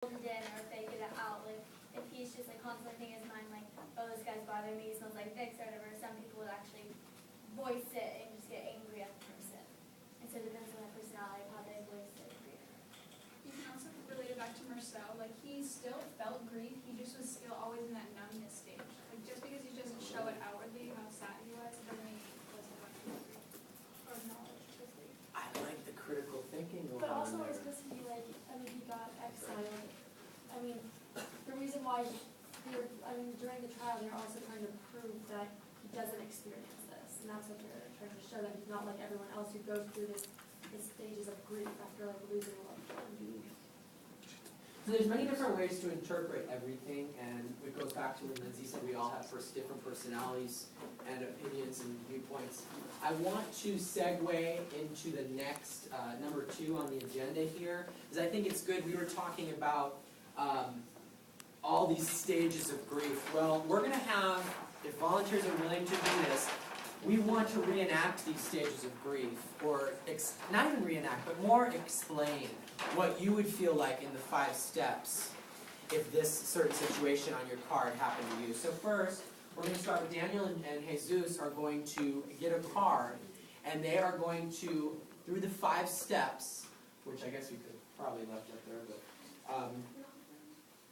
in or if they get it out, like if he's just like constantly thinking in his mind like, oh, this guy's bothering me, he smells like Vicks or whatever, some people would actually voice it and just get angry at the person. And so it depends on their personality, how they voice it. You can also relate it back to Marcel, like he still felt grief, he just was still always in that numbness stage. Like just because he doesn't show it outwardly how sad he was, it doesn't mean he wasn't going through grief or knowledge of grief. I like the critical thinking going But also on it's there. supposed to be like, I mean, he got exiled. I mean, the reason why during the trial, they're also trying to prove that he doesn't experience this. And that's what they're trying to show, that he's not like everyone else who goes through this stages of grief after like losing a loved one. So there's many different ways to interpret everything, and it goes back to when Lindsay said we all have different personalities and opinions and viewpoints. I want to segue into the next, number 2 on the agenda here, because I think it's good. We were talking about all these stages of grief. Well, we're going to have, if volunteers are willing to do this, we want to reenact these stages of grief, or not even reenact, but more explain what you would feel like in the 5 steps if this certain situation on your card happened to you. So first, we're going to start with Daniel and Jesus are going to get a card, and they are going to, through the 5 steps, which I guess we could probably left up there, but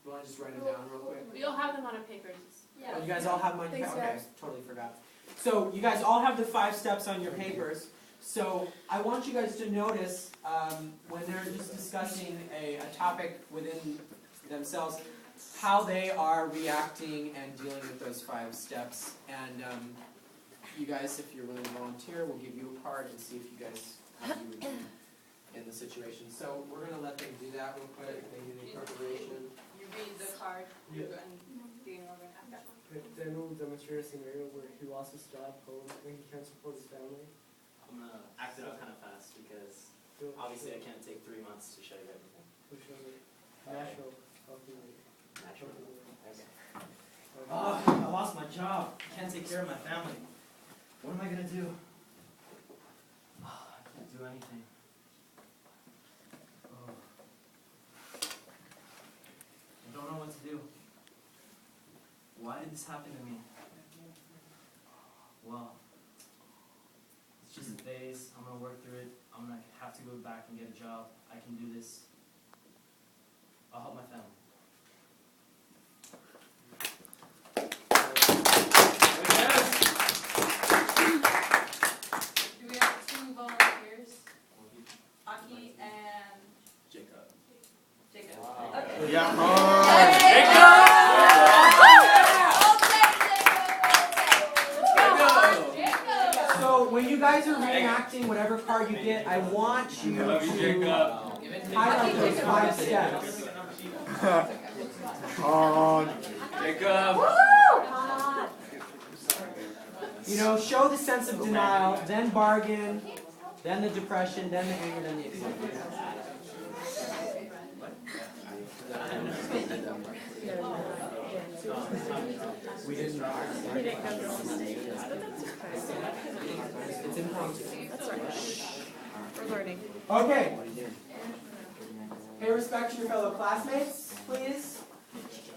you want to just write them down real quick? We all have them on our papers. Yeah. Oh, you guys all have them on your Thanks, papers? Okay, guys. totally forgot. So you guys all have the 5 steps on your papers. So I want you guys to notice when they're just discussing a topic within themselves, how they are reacting and dealing with those 5 steps. And you guys, if you're willing to volunteer, we'll give you a card and see if you guys how you would do in the situation. So we're going to let them do that real quick. They do the preparation. You read the card Yeah. and being over and after. Daniel will demonstrate a scenario where he lost his job home and he can't support his family. I'm gonna act it out kind of fast because obviously I can't take 3 months to show you everything. We'll show you. Natural. Healthy. Naturally. Okay. Oh, I lost my job. Can't take care of my family. What am I gonna do? I can't do anything. I don't know what to do. Why did this happen to me? Well, it's just a phase. I'm gonna work through it. I'm gonna have to go back and get a job. I can do this. I'll help my family. Do we have 2 volunteers? Aki and Jacob. Jacob. Wow. Okay. So when you guys are reenacting whatever card you get, I want you to highlight those 5 steps. You know, show the sense of denial, then bargain, then the depression, then the anger, then the acceptance. We didn't. It's impromptu. That's right. We're learning. Okay. Pay respect to your fellow classmates, please.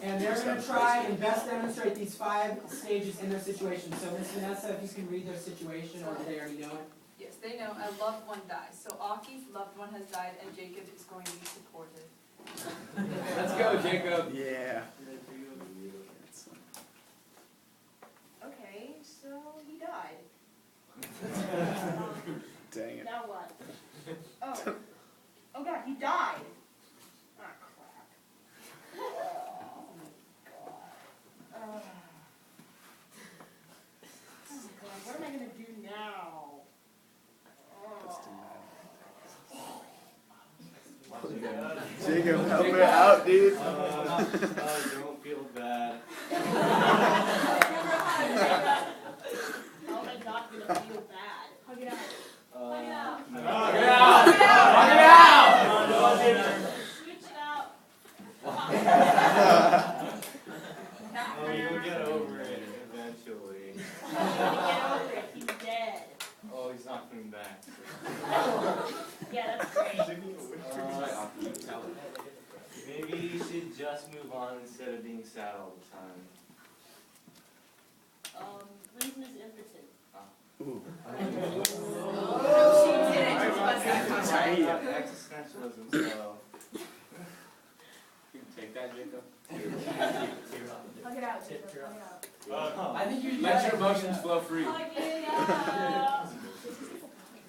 And they're going to try and best demonstrate these 5 stages in their situation. So, Ms. Vanessa, if you can read their situation, or do they already know it? Yes, they know a loved one dies. So Aki's loved one has died and Jacob is going to be supported. Let's go, Jacob. Yeah. Okay, so he died. Dang it. Now what? Oh. Oh god, he died. Ah, crap. Oh my god. Oh god, what am I gonna do now? Jacob, help me out, dude. Don't feel bad. How am I not gonna feel bad? Hug it out. Hug it out. Hug it out! Hug it out! Switch it out. Oh, you'll get over it eventually. Get over it, he's dead. Oh, he's not coming back. Yeah, that's great. Maybe just move on instead of being sad all the time? Reason is impotent. Existentialism, so. Take that, Jacob. Hug it out, Jacob, hug it out. I think you Let your emotions flow free.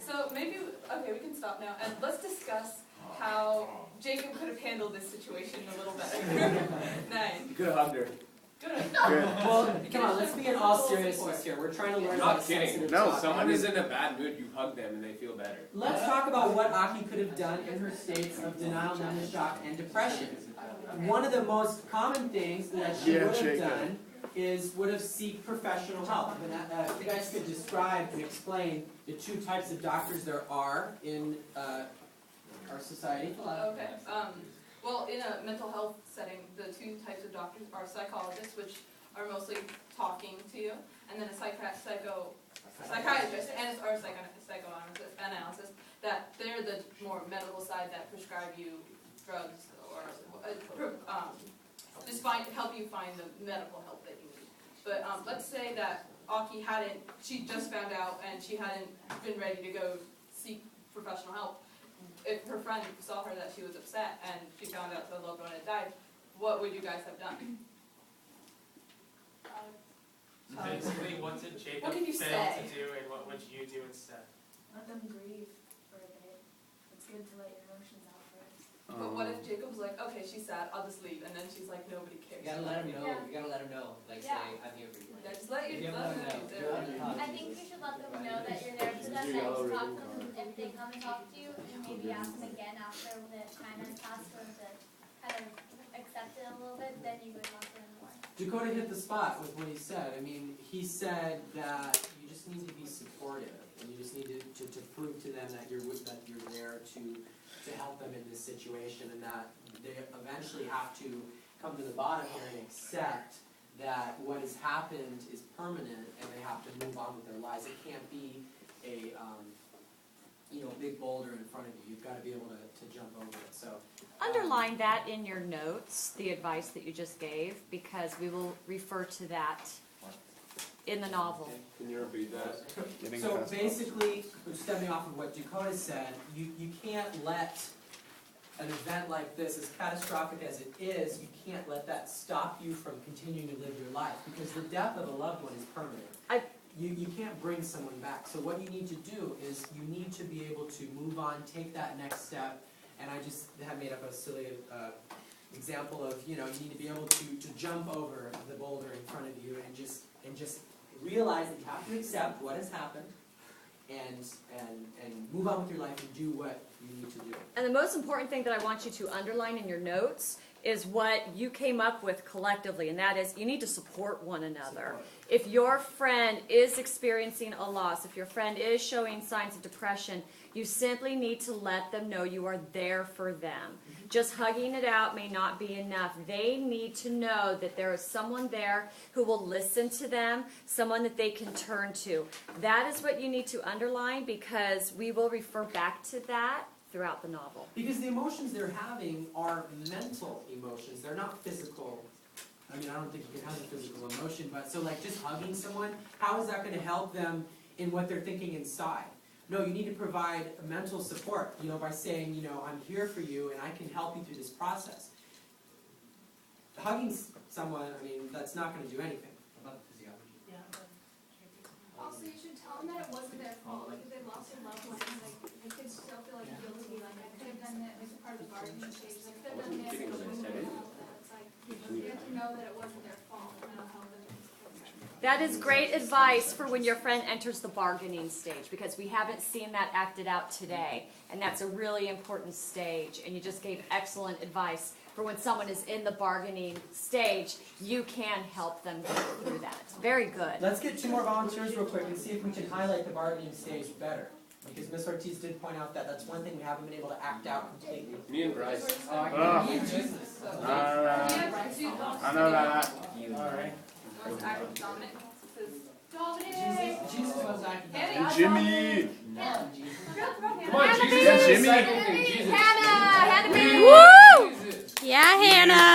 So maybe, okay, we can stop now, and let's discuss how Jacob could have handled this situation a little better. Nice. You could have hugged her. Good. Well, come on, let's be in all seriousness here. We're trying to learn about Not kidding. sensitive No, talk. someone is in a bad mood, you hug them and they feel better. Let's talk about what Aki could have done in her states of denial, memory shock, and depression. One of the most common things that she would have done would have seek professional help. And if you guys could describe and explain the two types of doctors there are in our society. Okay. Well, in a mental health setting, the two types of doctors are psychologists, which are mostly talking to you, and then a psychiatrist or psychoanalyst, that they're the more medical side that prescribe you drugs or just help you find the medical help that you need. But let's say that Aki she just found out and she hadn't been ready to go seek professional help. If her friend saw her that she was upset and she found out her loved one had died, what would you guys have done? Basically, what did Jacob What can you fail say? to do, and what would you do instead? Let them grieve for a bit. It's good to let your emotions out first. But what if Jacob's like, okay, she's sad, I'll just leave, and then she's like, nobody cares. You gotta let him know. Yeah. You gotta let him know. Like Yeah. say, I'm here for you. Yeah, just let You them gotta know. let him know. I think you should let them know that you're there for them, that you talk to them, if they come and talk to you, and maybe ask them again after the time has passed for them to kind of accept it a little bit, then you would talk to them more. Dakota hit the spot with what he said. I mean, he said that you just need to be supportive, and you just need to prove to them that you're there to help them in this situation, and that they eventually have to come to the bottom here and accept that what has happened is permanent, and they have to move on with their lives. It can't be a big boulder in front of you. You've got to be able to jump over it. So. Underline that in your notes, the advice that you just gave, because we will refer to that in the novel. Can you repeat that? So basically, stepping off of what Dakota said, you can't let an event like this, as catastrophic as it is, you can't let that stop you from continuing to live your life, because the death of a loved one is permanent. You can't bring someone back. So what you need to do is you need to be able to move on, take that next step, and I just have made up a silly example of, you need to be able to jump over the boulder in front of you and just realize that you have to accept what has happened and move on with your life and do what you need to do. And the most important thing that I want you to underline in your notes is what you came up with collectively, and that is you need to support one another. If your friend is experiencing a loss, if your friend is showing signs of depression, you simply need to let them know you are there for them. Just hugging it out may not be enough. They need to know that there is someone there who will listen to them, someone that they can turn to. That is what you need to underline, because we will refer back to that throughout the novel. Because the emotions they're having are mental emotions. They're not physical. I mean, I don't think you can have a physical emotion, but so like just hugging someone, how is that going to help them in what they're thinking inside? No, you need to provide mental support, by saying, I'm here for you and I can help you through this process. Hugging someone, I mean, that's not going to do anything. About the physiology. Also, you should tell them that it wasn't their fault. Like, if they lost a loved one, like, they could still feel like guilty. Like, I could have done that as a part of the bargaining stage. Like, I could have done this. It's like, you have to know that it wasn't their fault, and it'll help them. That is great advice for when your friend enters the bargaining stage, because we haven't seen that acted out today, and that's a really important stage, and you just gave excellent advice for when someone is in the bargaining stage. You can help them go through that. Very good. Let's get 2 more volunteers real quick and see if we can highlight the bargaining stage better. Because Ms. Ortiz did point out that that's one thing we haven't been able to act out completely. Me and Bryce. I know that. Alright. Dominic. Jesus was acting. And Jimmy. Come on, Jesus. Hannah! Jimmy. Hannah! Woo! Yeah, Hannah.